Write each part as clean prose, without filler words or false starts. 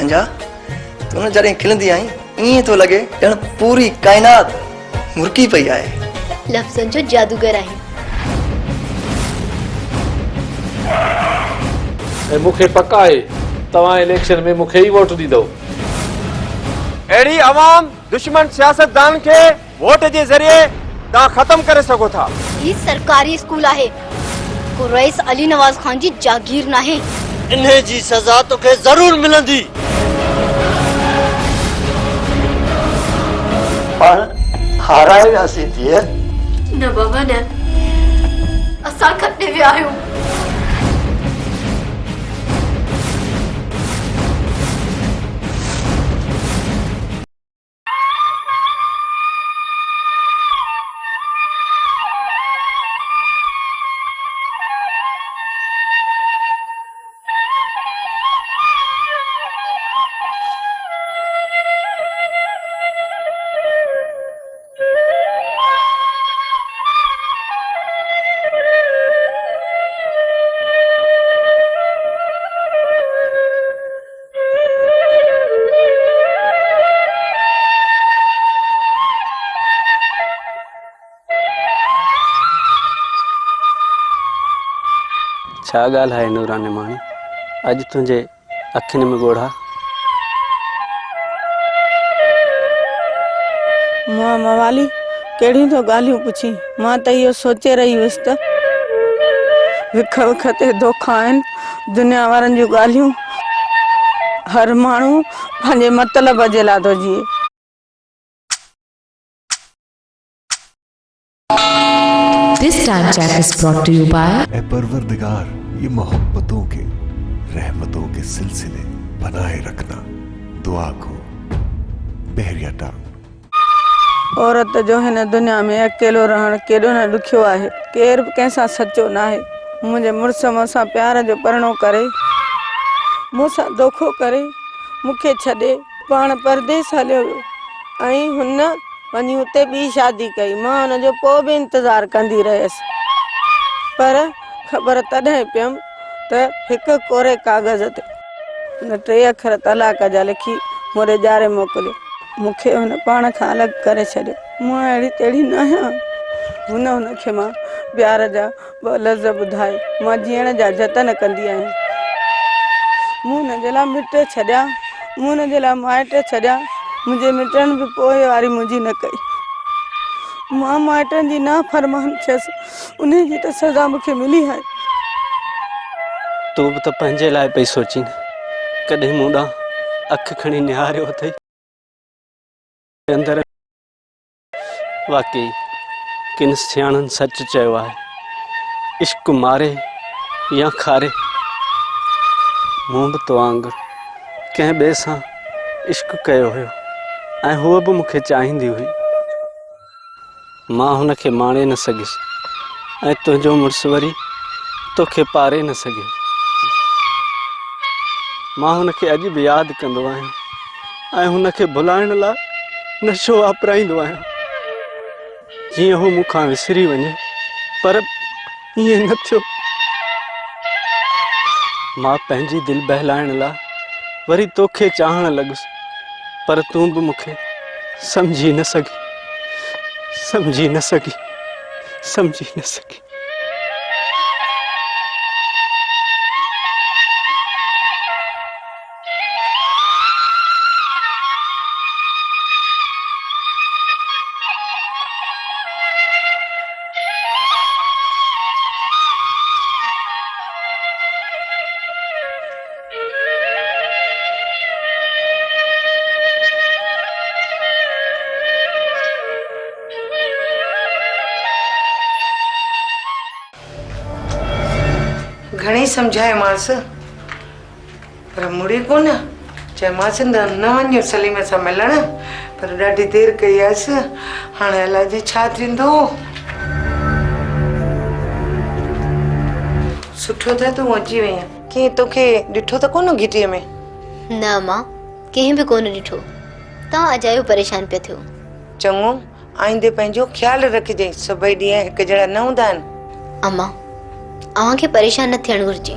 संजा तू न जॾहिं खिलंदी आई ईअं थो लॻे ॼण पूरी काइनात मुर्की पई आहे। लफ़्ज़नि जो जादूगर आहे। ऐं मूंखे पका आहे तव्हां इलेक्शन में मूंखे ई वोट ॾींदो। अहिड़ी आवाम दुश्मन सियासतदान के वोट जे ज़रिए तव्हां ख़त्म करे सघो था। ही सरकारी स्कूल आहे, को रईस अली नवाज़ खान जी जागीर नाहे। इन्हे जी सज़ा तोखे ज़रूर मिलंदी। पाण हाराए वियासीं धीअ। न बाबा न, असां खटे विया आहियूं। छा ॻाल्हि आहे नूरानी माणी, अॼु तुंहिंजे अखियुनि में ॻोढ़ा? मां मवाली कहिड़ियूं तो ॻाल्हियूं पुछी। मां त इहो सोचे रही हुअसि त विख विख ते दोखा आहिनि दुनिया वारनि जूं ॻाल्हियूं। हर माण्हू पंहिंजे मतिलब जे लाइ थो जीए। This time check is brought to you by ऐ परवरदिगार, ये मोहब्बतों के रहमतों के सिलसिले बनाए रखना। दुआ को बहरिया टांग। औरत जो हिन दुनिया में अकेलो रहण केॾो न ॾुखियो आहे। केर बि कंहिंसां सचो न आहे। मुंहिंजे मुड़ुस मूंसां प्यार जो परिणो करे, मूंसां धोखो करे मूंखे छॾे पाण परदेस हलियो वियो ऐं हुन वञी हुते ॿी शादी कई। मां हुनजो पोइ बि इंतज़ार कंदी रहियसि, पर ख़बर तॾहिं पियमि त हिकु कोरे कागज़ ते हुन 3 अखर तलाक जा लिखी मोरे ॼारे मोकिलियो। मूंखे हुन पाण खां अलॻि करे छॾियो। मां अहिड़ी तेड़ी न आहियां। हुनखे मां प्यार जा 2 लफ़्ज़ ॿुधाए मां जीअण जा जतन कंदी आहियां। मूं हुनजे लाइ मिट छॾिया, मूं हुनजे लाइ माइट छॾिया। मुंहिंजे मिटनि बि पोइ वारी मुंहिंजी न कई। मां माइटनि जी नाफ़रमान थियसि, उन जी त सज़ा मूंखे मिली आहे। तूं बि त पंहिंजे लाइ पई सोची न, कॾहिं मूं ॾांहुं अखि खणी निहारियो अथई अंदरि। वाकई किन सियाणनि सच चयो आहे, इश्क मारे या खारे। मूं बि तो वांगुरु कंहिं ॿिए सां इश्क कयो हुयो ऐं हूअ बि मूंखे चाहींदी हुई। मां हुनखे माणे न सघियुसि ऐं तुंहिंजो मुड़ुसु वरी तोखे पारे न सघियो। मां हुनखे अॼु बि यादि कंदो आहियां ऐं हुनखे भुलाइण लाइ नशो वापराईंदो आहियां, जीअं हू मूंखां विसरी वञे, पर ईअं न थियो। मां पंहिंजी दिलि बहलाइण लाइ वरी तोखे चाहण लॻुसि, पर तूं बि मूंखे समझी न सघी। घणे समझाए मांस, पर मुड़ी कोन। चयोमांसि न वञो सलीम सां मिलण, पर ॾाढी देरि कई आयसि। हाणे अलाए जी छा थींदो। सुठो त तूं अची वई आहीं। कीअं तोखे ॾिठो त कोन घिटीअ में? न मां कंहिं बि कोन ॾिठो। तव्हां अजायो परेशान पिया थियो। चङो, आईंदे पंहिंजो ख्यालु रखिजांइ। सभई ॾींहं हिकु जहिड़ा न हूंदा आहिनि। अम्मा, अव्हांखे परेशान न थियणु घुरिजे।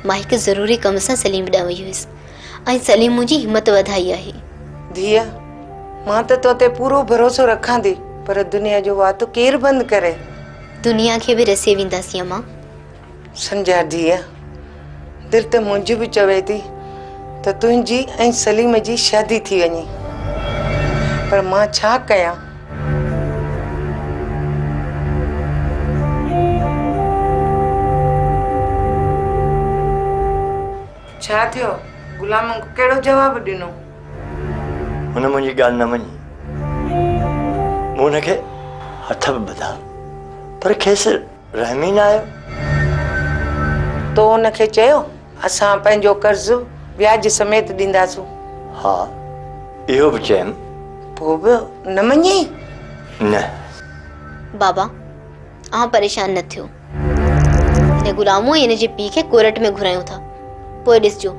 मां हिकु ज़रूरी कम सां सलीम ॾांहुं वई हुयसि ऐं सलीम मुंहिंजी हिम्मत वधाई आहे। धीअ, मां त तो ते पूरो भरोसो रखां थी, पर दुनिया जो वातो केरु बंदि करे? दुनिया खे बि रसे वेंदासीं अम्मा। संजा धीअ, दिलि त मुंहिंजी बि चवे थी त तुंहिंजी ऐं सलीम जी शादी थी वञे, पर मां छा कयां? छा थियो? गुलाम कहिड़ो जवाब ॾिनो? हुन मुंहिंजी ॻाल्हि न मञी। मूं हुनखे हथ बि ॿधा, पर खेसि रहम ई न आयो। तो हुनखे चयो असां पंहिंजो कर्ज़ु व्याज समेत ॾींदासूं? हा, इहो बि चयमि। पोइ बि न मञी? न। बाबा, तव्हां परेशान न थियो। हिन गुलामो हिन जे पीउ खे कोर्ट में घुरायूं था, पोइ ॾिसजो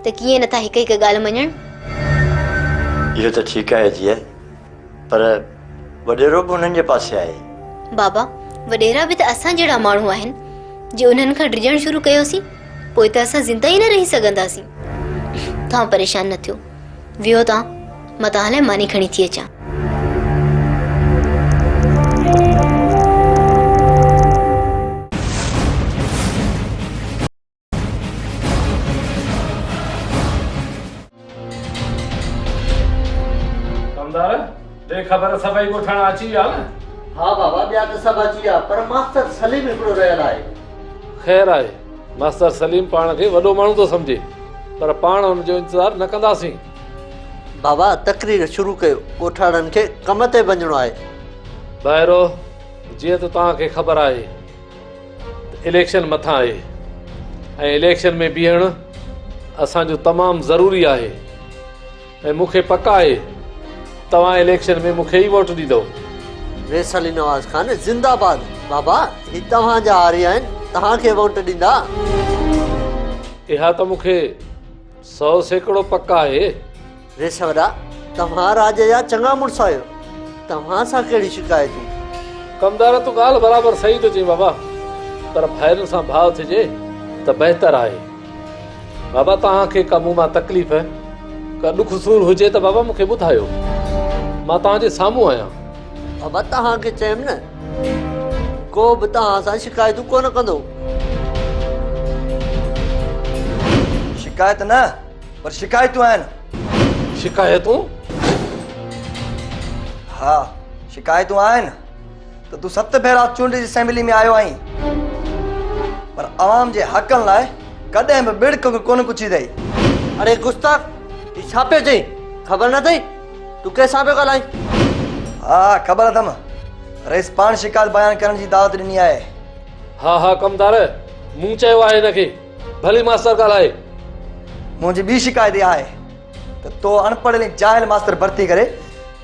त कीअं नथा हिक हिक ॻाल्हि मञनि। इहो त ठीकु आहे जीअं, पर वॾेरो बि हुननि जे पासे आहे। बाबा, वॾेरा बि त असां जहिड़ा माण्हू आहिनि। जे उन्हनि खां डिॼणु शुरू कयोसीं, पोइ त असां ज़िंदा ई न रही सघंदासीं। तव्हां परेशान न थियो, वियो तव्हां, मां तव्हां लाइ मानी खणी थी अचां। कमदार, दे ख़बर सभई ॻोठाणा अची विया न? हाँ बाबा, ॿिया त सभु अची विया, पर मास्टर सलीम हिकिड़ो रहियल आहे। ख़ैर आहे, मास्टर सलीम पाण खे वॾो माण्हू थो सम्झे, पर पाण हुनजो इंतज़ारु न कंदासीं। बाबा, तकरीर शुरू कयो, ॻोठाणनि खे कम ते वञिणो आहे। ॿाहिरो जीअं त तव्हांखे ख़बर आहे त इलेक्शन मथां आहे, ऐं इलेक्शन में बीहणु असांजो तमामु ज़रूरी आहे। ऐं मूंखे पक आहे तव्हां इलेक्शन में मूंखे ई वोट ॾींदव। रेस अली नवाज़ खान जिंदाबाद। बाबा, ही तव्हांजा हारी आहिनि, तव्हांखे वोट ॾींदा। इहा त मूंखे 100% पक आहे। रेस वॾा, तव्हां राज जा चङा मुड़ुस आहियो, तव्हां सां कहिड़ी शिकायतूं? कमदार, तूं ॻाल्हि बराबरि सही थो चई बाबा, पर भाइरनि सां भाव थिजे त बहितर आहे। बाबा, तव्हांखे का मूं मां तकलीफ़, का ॾुख सूर हुजे त बाबा मूंखे ॿुधायो, मां तव्हांजे साम्हूं आहियां। बाबा, तव्हांखे चयमि न, को बि तव्हां सां शिकायतूं कोन कंदो। शिकायत न, पर शिकायतूं आहिनि। शिकायतूं? हा, शिकायतूं आहिनि त तूं 7 भेरा चूंड जी असेंबली में आयो आहीं, पर आवाम जे हक़नि लाइ कॾहिं बि बिड़क कोन पुछी अथई। अरे गुस्ताख, ही छा पियो चई? ख़बर न अथई तूं कंहिंसां पियो ॻाल्हाई? हा, ख़बर अथमि। रईस पाण शिकायत बयान करण जी दावत ॾिनी आहे। हा हा कमदार, मूं चयो आहे हिनखे, भली मास्टर ॻाल्हाए। मुंहिंजी ॿी शिकायत इहा आहे त तो अनपढ़ ऐं जाहिल मास्तर भर्ती करे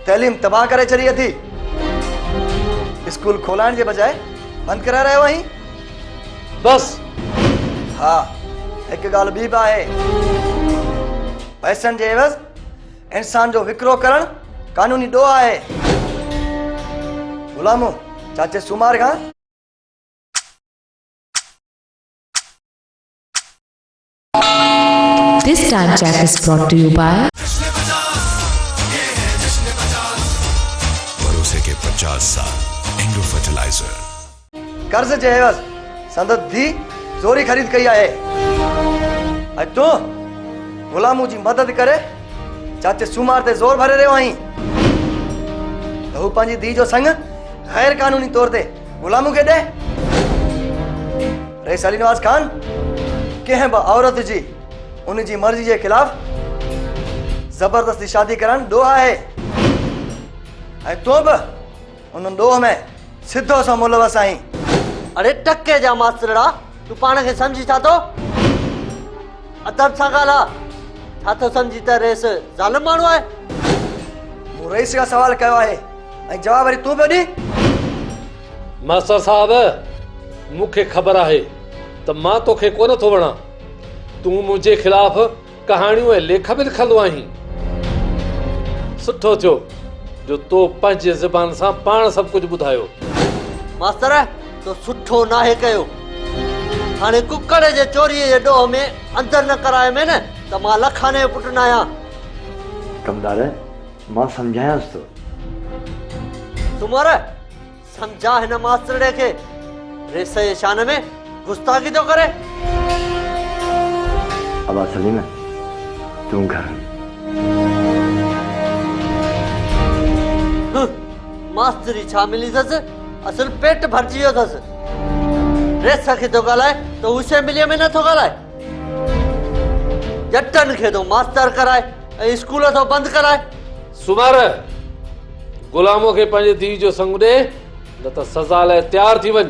तइलीम तबाह करे छॾी अथई। स्कूल खोलाइण जे बजाए बंदि कराए रहियो आहीं। बस। हा, हिकु ॻाल्हि ॿी बि आहे, पैसनि जे एवज़ इंसान जो विकिरो करणु कानूनी ॾोह आहे। गुलामो, चाचे सूमार खां This time check is brought to you by भरोसे के 50 साल इंडो फर्टिलाइजर। कर्ज जे एवज़ संदत धी ज़ोरी ख़रीद कई आहे, ऐं तूं गुलामू जी मदद करे चाचे सूमार ते ज़ोर भरे रहियो आहीं त हू पंहिंजी धी जो संग गैर कानूनी तौर ते गुलामू खे ॾे। रईस अली नवाज़ खान कंहिं बि औरत जी उन जी मर्ज़ी जे ख़िलाफ़ ज़बरदस्ती शादी करणु ॾोह आहे, ऐं तूं बि उन ॾोह में सिधो सो मुलवस आहीं। अरे टके जा मास्तरड़ा, तूं पाण खे सम्झी छा थो? अदब सां ॻाल्हा। छा थो सम्झी त रेस ज़ालिम माण्हू आहे? मूं रईस खां सवाल कयो आहे ऐं जवाब वरी तूं पियो ॾी। मास्टर साहब, मूंखे ख़बर आहे त मां तोखे कोन थो वणां। तूं मुंहिंजे ख़िलाफ़ कहाणियूं ऐं लेख बि लिखंदो आहीं। सुठो थियो जो तो पंहिंजे ज़बान सां पाण सभु कुझु ॿुधायो। मास्तर, तो सुठो नाहे कयो। हाणे कुकड़ जे चोरीअ जे ॾोह में अंदर न कराए में न त मां लखाने जो पुटु न आहियां। कमदार मां सम्झायांसि थो। तुमर सम्झा हिन मास्तरड़े खे, रेस जे शान में गुस्ताखी थो करे। अबा सलीम तूं घर मास्तरी छा मिली अथसि, असुल पेट भरजी वियो अथसि। रेस खे थो ॻाल्हाए त हू शइ मिलीअ में नथो ॻाल्हाए। जटनि खे थो मास्तर कराए ऐं स्कूल थो बंदि कराए। सुमार गुलामों खे पंहिंजे धीउ जो संग ॾे, न त सज़ा लाइ तयारु थी वञ।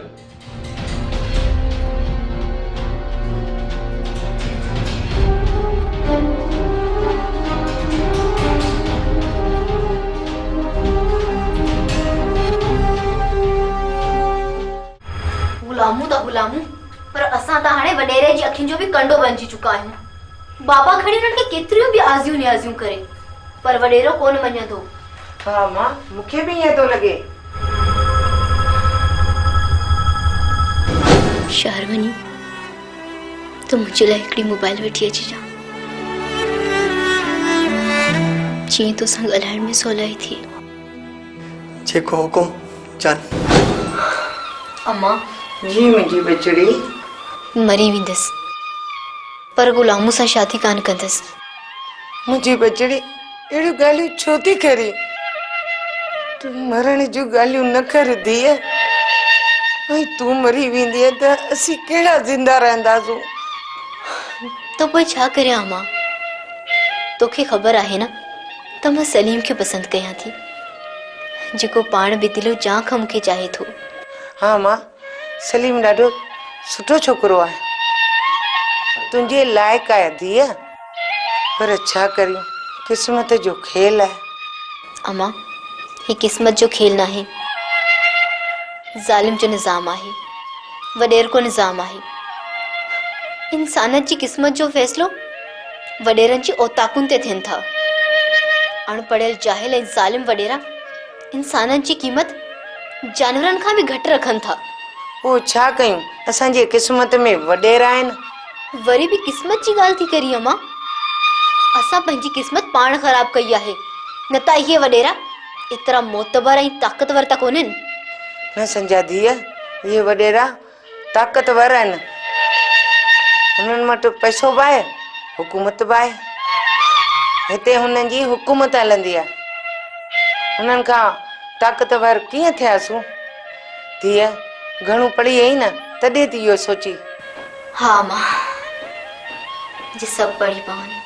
गुलामू त गुलामू, पर असां त हाणे वॾेरे जी अखियुनि जो बि कंडो बणिजी चुका आहियूं। बाबा खणी उन्हनि खे केतिरियूं बि आज़ियूं न्याज़ियूं करे, पर वॾेरो कोन मञंदो। हा मां, मूंखे बि ईअं थो लॻे। शहर वञी त मुंहिंजे लाइ हिकिड़ी मोबाइल वठी अचिजां, जीअं तोसां ॻाल्हाइण में सवलाई थिए। जेको हुकुम जान। अम्मा जी मुंहिंजी बचड़ी, मरी वेंदसि, पर गुलामू सां शादी कान कंदसि। मुंहिंजी बचड़ी अहिड़ियूं ॻाल्हियूं छो थी करी? तूं मरण जूं ॻाल्हियूं न कर धीअ। ऐं तूं मरी वेंदीअ त असीं कहिड़ा ज़िंदा रहंदासूं? तो पोइ छा करियां अम्मा? तोखे ख़बर आहे न त मां सलीम खे पसंदि कयां थी, जेको पाण बि दिलो जां खां मूंखे चाहे थो। हा मां, सलीम ॾाढो सुठो छोकिरो आहे, तुंहिंजे लाइक़ु आहे धीअ, पर छा करियूं, क़िस्मत जो खेल आहे। अम्मा, ही क़िस्मत जो खेल न आहे, ज़ालिम जो निज़ाम आहे, वॾेर को निज़ाम आहे। इंसाननि जी क़िस्मत जो फ़ैसिलो वॾेरनि जी औताकुनि ते थियनि था। अणपढ़ियल जाहिल ऐं ज़ालिम वॾेरा इंसाननि जी क़ीमत जानवरनि खां बि घटि रखनि था। पोइ छा कयूं, असांजे क़िस्मत में वॾेरा आहिनि। वरी बि क़िस्मत जी ॻाल्हि थी करी अम्मा। असां पंहिंजी क़िस्मत पाण ख़राब कई आहे, न त इहे वॾेरा एतिरा मोतबर ऐं ताक़तवर त कोन्हनि। न संजा धीअ, इहे वॾेरा ताक़तवर आहिनि। हुननि वटि पैसो बि आहे, हुकूमत बि आहे। हिते हुननि जी हुकूमत हलंदी आहे, हुननि खां ताक़तवर कीअं थियासूं? धीअ घणो पढ़ी आई न, तॾहिं थी इहो सोची। हा मां, जे सभु पढ़ी पवनि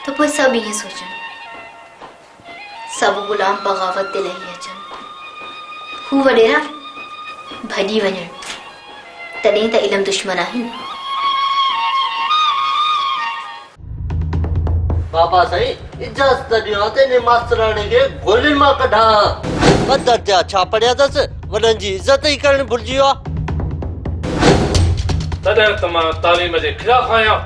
त पोइ सभु ईअं सोचनि, सभु गुलाम बग़ावत ते लही अचनि, हू वॾेरा भॼी वञनि, तॾहिं त इल्मु दुश्मन आहिनि। बाबा साईं इजाज़त ॾियो त इन मास्तराणे खे गोलियुनि मां कढां। पधर जा छा पढ़िया अथसि, वॾनि जी इज़त ई करणु भुलिजी वियो आहे। तॾहिं त मां तालीम जे ख़िलाफ़ आहियां।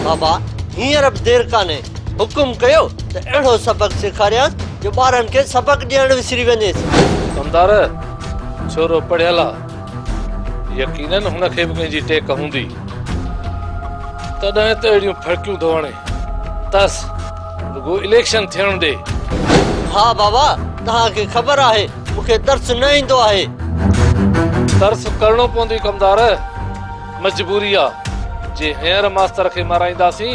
बाबा हींअर बि देरि कान्हे, हुकुम कयो त अहिड़ो सबक़ सेखारियांसि जो ॿारनि खे सबक़ ॾियणु विसरी वञेसि। कमदार छोरो पढ़ियल आहे, यकीनन हुनखे बि कंहिंजी टेक हूंदी, तॾहिं त अहिड़ियूं फड़कियूं थो हणे। तस रुगो इलेक्शन थियण दे। हा बाबा, तव्हांखे ख़बर आहे मूंखे तरस न ईंदो आहे। तरस करणो पवंदी कमदार, मजबूरी आहे। जे हींअर मास्तर खे माराईंदासीं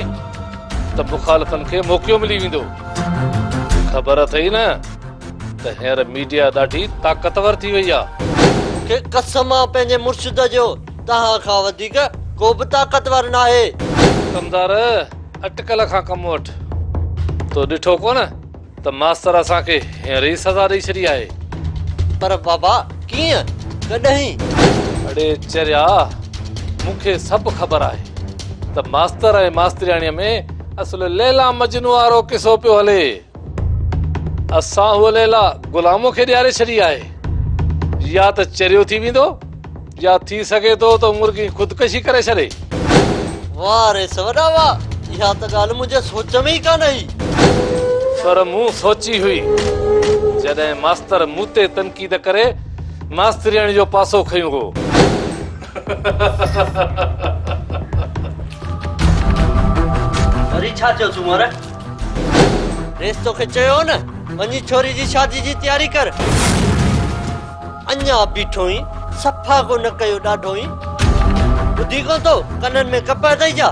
त मुखालफ़नि खे मौक़ो मिली वेंदो। ख़बर अथई न त हींअर मीडिया ॾाढी ताक़तवर थी वई आहे। मूंखे कसम आहे पंहिंजे मुर्शिद जो, तव्हां खां वधीक को बि ताक़तवर न आहे। कमदार अटकल खां कम वठ। तो ॾिठो कोन त मास्तर असांखे हींअर ई सज़ा ॾेई छॾी आहे। पर बाबा कीअं, कॾहिं? अड़े चरिया, मूंखे सभु ख़बर आहे त मास्तर ऐं मास्तरियाणीअ में असुल लैला मजनू वारो किसो पियो हले। असां उहो लैला गुलामों खे ॾियारे छॾी आहे। या त चरियो थी वेंदो, या थी सघे थो त मुर्गी ख़ुदकशी करे छॾे। वाह रे सवड़ा वाह, इहा त ॻाल्हि मुंहिंजे सोच में ई कान आई। पर मूं सोची हुई, जॾहिं मास्तर मूं ते तनक़ीद करे मास्तरियाणी जो पासो खयूं हो। छा चयो सुमर? रेस तोखे चयो न वञी छोरी जी शादी जी तयारी कर। अञा बीठो ई सफ़ा को न कयो ॾाढो ई। ॿुधी कोन तो कननि में कप अथई जा।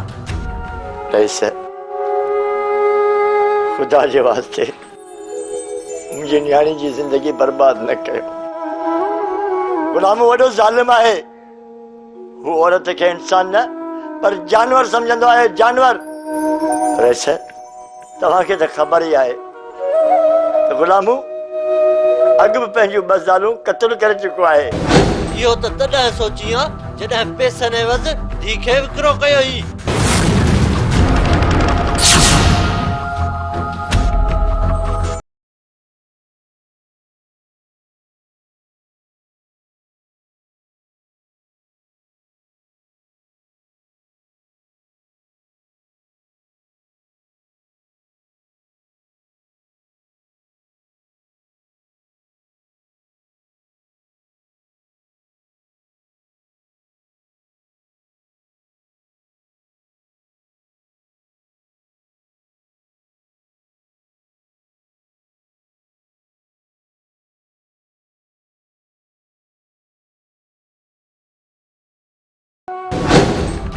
रईस, खुदा जे वास्ते मुंहिंजी न्याणी जी ज़िंदगी बर्बाद न कयो। गुलाम वॾो ज़ालिम आहे। हू औरत खे इंसान न पर जानवर समझंदो आहे, जानवर। रईस, तव्हांखे त ख़बर ई आहे त गुलामू अॻु बि पंहिंजूं 2 ज़ालूं क़त्ल करे चुको आहे। इहो त तॾहिं सोची आ जॾहिं पैसनि एवज़ धी खे विकिरो कयो ई।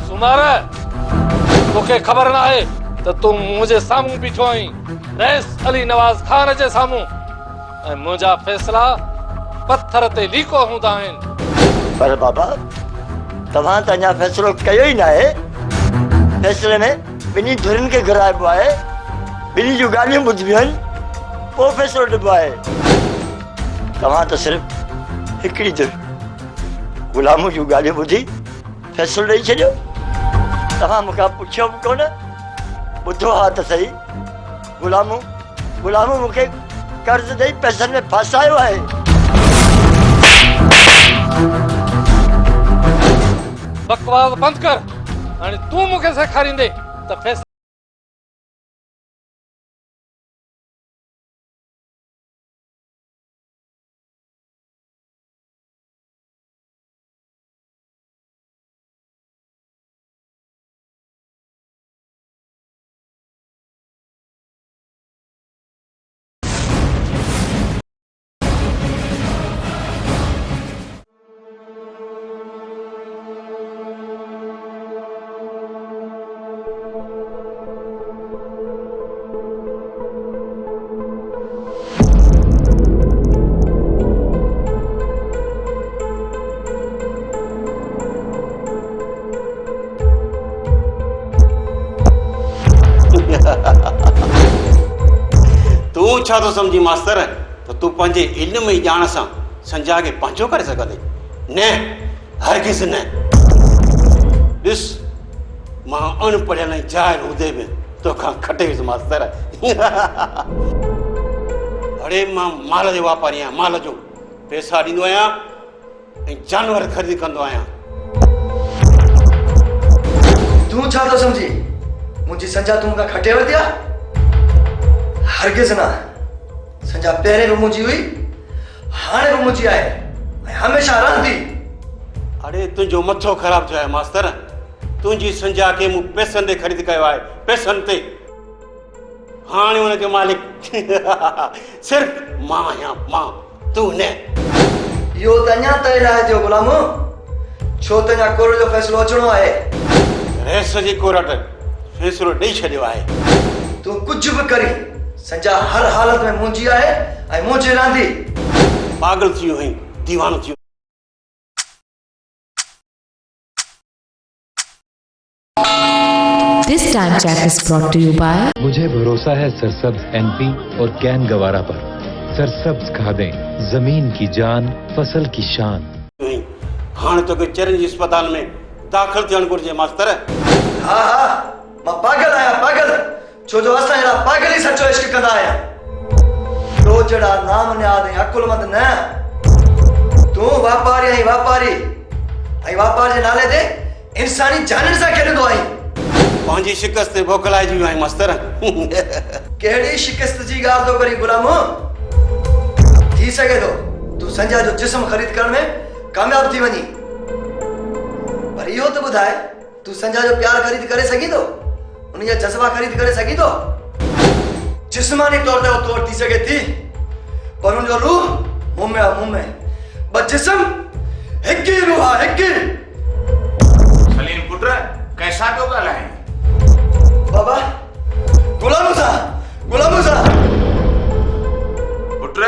सुमार, तोखे ख़बर न आहे त तूं मुंहिंजे साम्हूं बीठो आहीं, रईस अली नवाज़ खान जे साम्हूं, ऐं मुंहिंजा फ़ैसिला पत्थर ते लीको हूंदा आहिनि। पर बाबा, तव्हां त अञा फ़ैसिलो कयो ई न आहे। फ़ैसिले में ॿिन्ही धुरियुनि खे घुराइबो आहे, ॿिन्ही जूं ॻाल्हियूं ॿुधिबियूं आहिनि, पोइ फ़ैसिलो ॾिबो आहे। तव्हां त सिर्फ़ु हिकिड़ी धुर गुलामू जूं ॻाल्हियूं ॿुधी फ़ैसिलो ॾेई छॾियो। तव्हां मूंखां पुछियो बि कोन, ॿुधो हा त सही। गुलामू मूंखे कर्ज़ ॾेई पैसनि में फासायो आहे। बकवास बंदि कर। हाणे तूं मूंखे सेखारींदे त फ़ैसिला तू छा तो समझी मास्तर तो तू पंहिंजे इल्म ई ॼाण सां संजा खे पंहिंजो करे सघंदे? न, हरगिज़ न। ॾिस, मां अनपढ़ियल ऐं जाहिल हूंदे बि तोखां खटे वियुसि मास्तर। अड़े मां माल जो वापारी आहियां, माल जो पैसा ॾींदो आहियां ऐं जानवर ख़रीद कंदो आहियां। तूं छा थो सम्झी? मुंहिंजी संजा तूं मूंखां खटे वरिती आहे? हरगिज़ न। संजा पहिरें बि मुंहिंजी हुई, हाणे बि मुंहिंजी आहे ऐं हमेशह रहंदी। अड़े तुंहिंजो मथो ख़राब थियो आहे मास्तर। तुंहिंजी संजा खे मूं पैसनि ते ख़रीद कयो आहे, पैसनि ते। हाणे हुनजो मालिक सिर्फ़ मां आहियां, मां, तूं न। इहो त अञा तइ न आहे थियो गुलामो, छो त अञा कोर्ट जो फ़ैसिलो अचिणो आहे। रेस जी कोर्ट फ़ैसिलो ॾेई छॾियो आहे। तूं कुझु बि करी, संजा हर हालत में मुंहिंजी आहे ऐं मुंहिंजी रहंदी। पागल थी वियो आहीं, दीवानो थी वियो। This time check is brought to you by मुझे भरोसा है सरसब्ज एनपी और कैन गवारा पर। सरसब्ज खादें, जमीन की जान, फसल की शान। हाणे तो चरण अस्पताल में दाखिल थियण घुर्जे मास्तर। हाँ हाँ, मां पागल आहियां, पागल। छो जो असां अहिड़ा पागल ई सचो इश्क कंदा आहियां। तो जड़ा नाम नियाद ऐं अकुलमंद न। तूं वापारी ऐं वापारी, ऐं वापार जे नाले ते इंसानी जाननि सां खेॾंदो आहीं। पंहिंजी शिकस्त ते बोखलाइजी वियो आहीं मास्तर। कहिड़ी शिकस्त जी ॻाल्हि थो करीं गुलामो? थी सघे थो तूं संजा जो जिस्म ख़रीद करण में कामयाब थी वञी, पर इहो त ॿुधाए तूं संजा जो प्यार ख़रीद करे सघीं थो? उन जा जज्बा ख़रीद करे सघी थो? जिस्मानी तौर ते वो तोड़ थी सघे थी, पर उन जो रूह मुंह में आहे, मुंह में। बस जिस्म हिक ही रूह आहे, हिक ही। सलीम पुत्र कैसा तो ॻाल्हाए? बाबा गुलाम सा पुत्र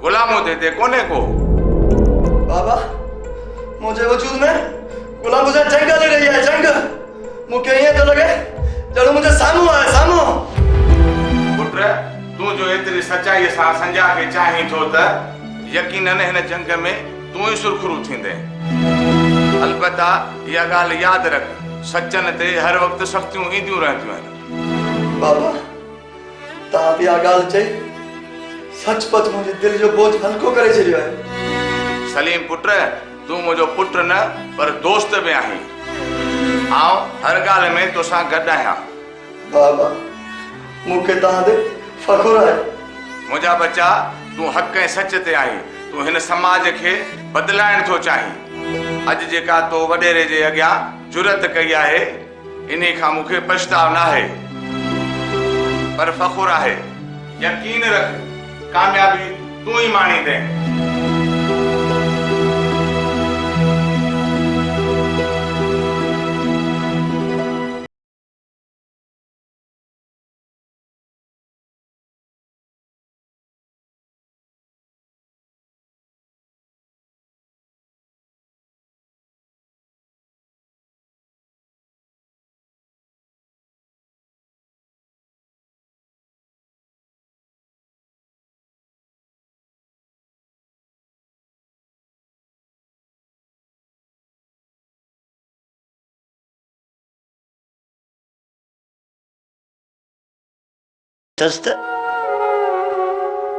गुलामो ते कोने को? बाबा मुझे वजूद में गुलाम सा जंग हली रही है, जंग। मुझे ये तो लगे जड़ो मुझे सामू आहे, सामू। पुत्र तू जो एतरी सच्चाई सां संजा के चाही थो त यकीनन हिन जंग में तू ही सुरखरू थींदे। अलबत्ता इहा ॻाल्हि यादि रख, सचन ते हर वक्त सख़्तियूं ईंदियूं रहंदियूं आहिनि। बाबा तव्हां बि इहा ॻाल्हि चई सचपच मुंहिंजे दिलि जो बोझ हल्को करे छॾियो आहे। सलीम पुत्र तू मुंहिंजो पुत्र न पर दोस्त बि आहीं। आउं हर ॻाल्हि में तोसां गॾु आहियां। बाबा मूंखे तव्हां ते फ़ख़ुरु आहे। मुंहिंजा बच्चा तू हक़ ऐं सच ते आहीं। तू हिन समाज खे बदिलाइण थो चाहीं। अॼु जेका तो वॾेरे जे अॻियां जुरत कई आहे, इन्ही खां मूंखे पछताव न आहे, पर फ़ख़ुरु आहे। यकीन रख, कामयाबी तू ही माणींदे। दस्त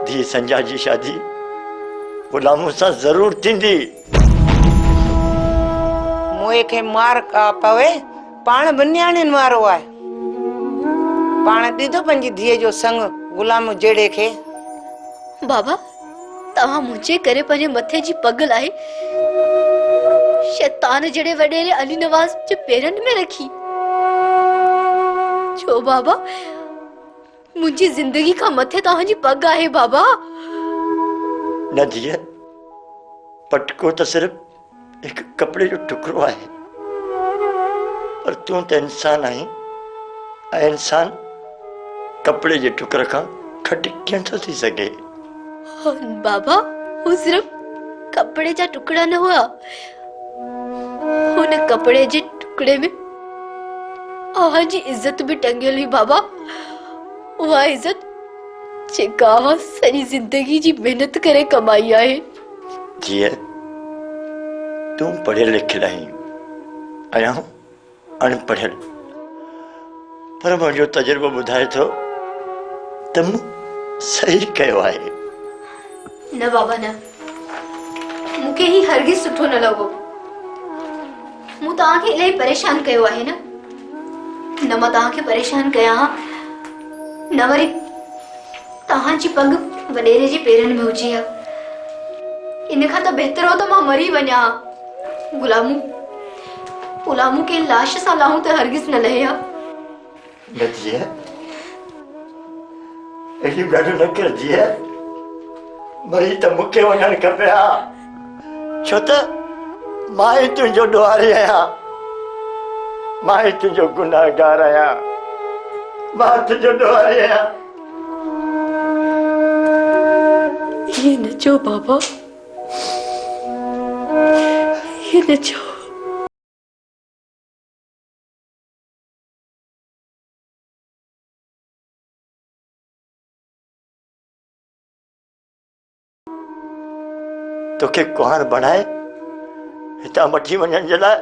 धी संजा जी शादी गुलामों सां जरूर थींदी। मोए खे मार का पवे पाण बन्याणिन वारो आहे। पाण ॾिधो पंहिंजी धीअ जो संग गुलाम जहिड़े खे। बाबा तव्हां मुंहिंजे करे पंहिंजे मथे जी पग लाहे शैतान जहिड़े वॾेरे अली नवाज़ जे पेरनि में रखी। छो बाबा मुंहिंजी जिंदगी खां मथे तव्हांजी पग आहे बाबा। न धीअ, पटको तो सिर्फ एक कपड़े जो टुकड़ो है, पर तू तो इंसान आई। इंसान कपड़े जे टुकड़े का खटी क्यों तो थी सके? बाबा वो सिर्फ कपड़े जा टुकड़ा न हुआ, उन कपड़े जे टुकड़े में जी इज्जत भी टंगियल हुई बाबा। वह इज्जत जेका सॼी जिंदगी जी मेहनत करे कमाई आहे। जीअं तू पढ़ियल लिखियल आहीं, आहियां अनपढ़ियल, पर मुंहिंजो तजुर्बो ॿुधाए थो त मूं सही कयो आहे। न बाबा न, मूंखे ही हरगिज़ सुठो न लॻो। मूं तव्हांखे इलाही परेशान कयो आहे न मां तव्हांखे परेशान कयां न वरी तव्हांजी पग वॾेरे जे पेरनि में हुजे हा। इन खां त बहितर हो त मां मरी वञा। गुलामू के लाश सां लाहूं त हरगिज़ न लहे हा। जीअं अहिड़ी ॻाल्हि न कर जीअं, मरी त मूंखे वञणु खपे हा, छो त मां ई तुंहिंजो ॾुहारी आहियां, मां ई तुंहिंजो गुनाहगार आहियां, मां तुंहिंजो ॾुहारी आहियां। ये न चओ बाबा, ये न चओ। तोखे कुंवार बणाए हितां वठी वञण जे लाइ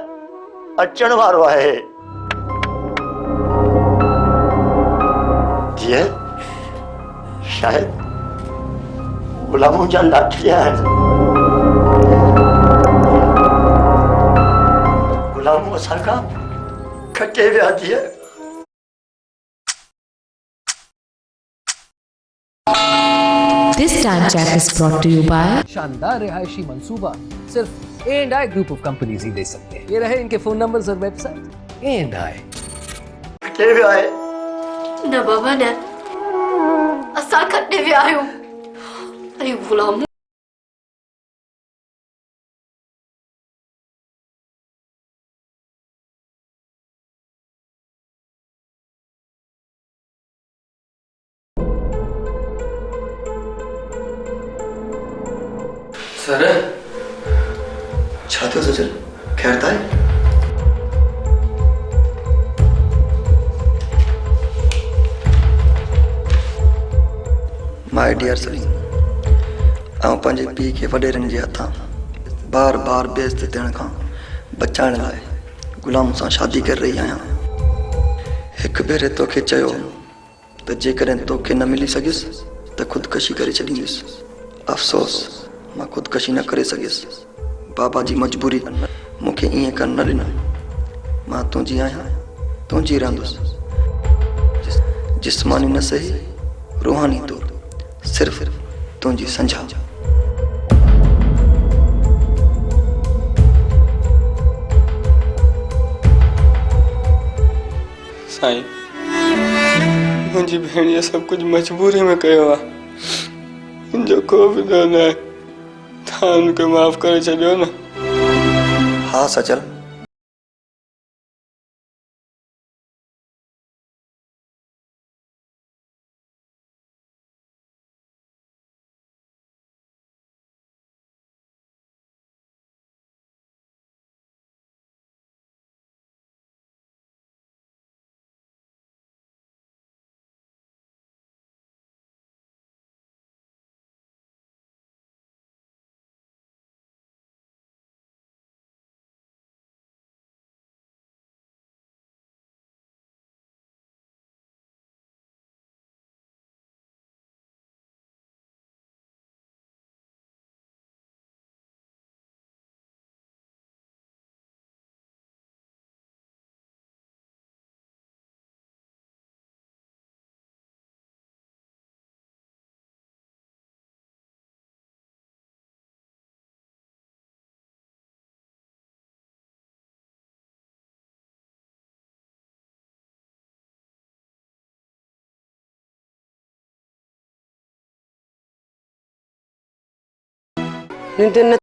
अचण वारो आहे। जीअं शायद गुलामों जा लाठिया आहिनि, गुलामों असां खां खटे विया। जीअं This time check is brought to you by शानदार रिहायशी मंसूबा सिर्फ A&I ग्रुप ऑफ कंपनीज ही दे सकते हैं। ये रहे इनके फोन नंबर्स और वेबसाइट। A&I के वियो आहे? न बाबा न, असां कॾहिं विया आहियूं। ऐं गुलाम सर छा थियो सजल? खैर त आहे? माय डियर सलीम, आउं पंहिंजे पीउ खे वॾेरनि जे हथां बार बार बेइज़्ज़त थियण खां बचाइण लाइ गुलाम सां शादी करे रही आहियां। हिकु भेरे तोखे चयो त जेकॾहिं तोखे न मिली सघियुसि त ख़ुदकशी करे छॾींदुसि। अफ़सोस मां ख़ुदकशी न करे सघियुसि। बाबा जी मजबूरी मूंखे ईअं करणु न ॾिनो। मां तुंहिंजी आहियां, तुंहिंजी रहंदुसि, जिस्मानी न सही रूहानी तौर, सिर्फ़ तुंहिंजी संझा। साईं, मुंहिंजी भेणीअ सभु कुझु मजबूरी में कयो आहे। मुंहिंजो को बि ॾोह न आहे। तव्हां हुनखे माफ़ करे छॾियो न। हाँ सजल, निंड न